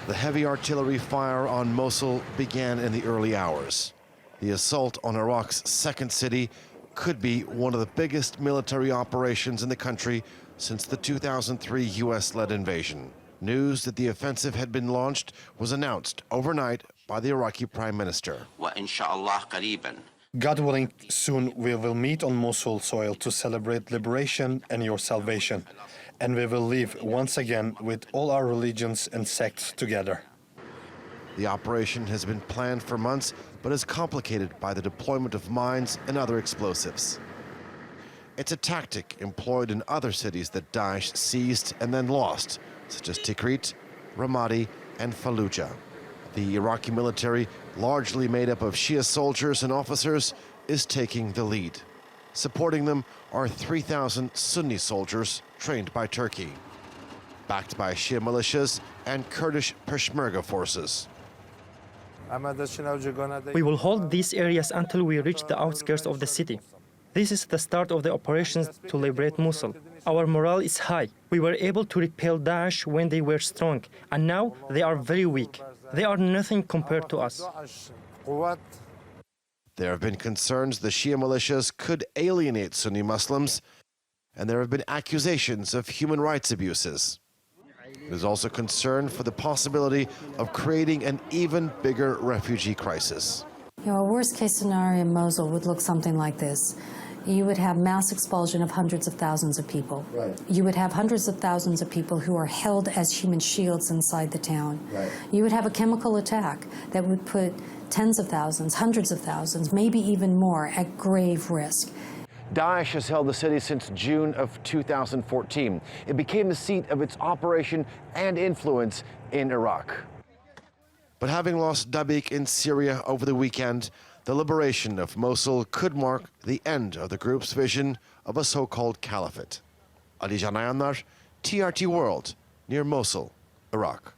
The heavy artillery fire on Mosul began in the early hours. The assault on Iraq's second city could be one of the biggest military operations in the country since the 2003 US-led invasion. News that the offensive had been launched was announced overnight by the Iraqi Prime Minister. God willing, soon we will meet on Mosul soil to celebrate liberation and your salvation. And we will live once again with all our religions and sects together. The operation has been planned for months, but is complicated by the deployment of mines and other explosives. It's a tactic employed in other cities that Daesh seized and then lost, such as Tikrit, Ramadi, and Fallujah. The Iraqi military, largely made up of Shia soldiers and officers, is taking the lead. Supporting them are 3,000 Sunni soldiers trained by Turkey, backed by Shia militias and Kurdish Peshmerga forces. We will hold these areas until we reach the outskirts of the city. This is the start of the operations to liberate Mosul. Our morale is high. We were able to repel Daesh when they were strong, and now they are very weak. They are nothing compared to us. There have been concerns the Shia militias could alienate Sunni Muslims, and there have been accusations of human rights abuses. There's also concern for the possibility of creating an even bigger refugee crisis. You know, a worst-case scenario in Mosul would look something like this. You would have mass expulsion of hundreds of thousands of people. Right. You would have hundreds of thousands of people who are held as human shields inside the town. Right. You would have a chemical attack that would put tens of thousands, hundreds of thousands, maybe even more at grave risk. Daesh has held the city since June of 2014. It became the seat of its operation and influence in Iraq. But having lost Dabiq in Syria over the weekend, the liberation of Mosul could mark the end of the group's vision of a so-called caliphate. Alican Ayanlar, TRT World, near Mosul, Iraq.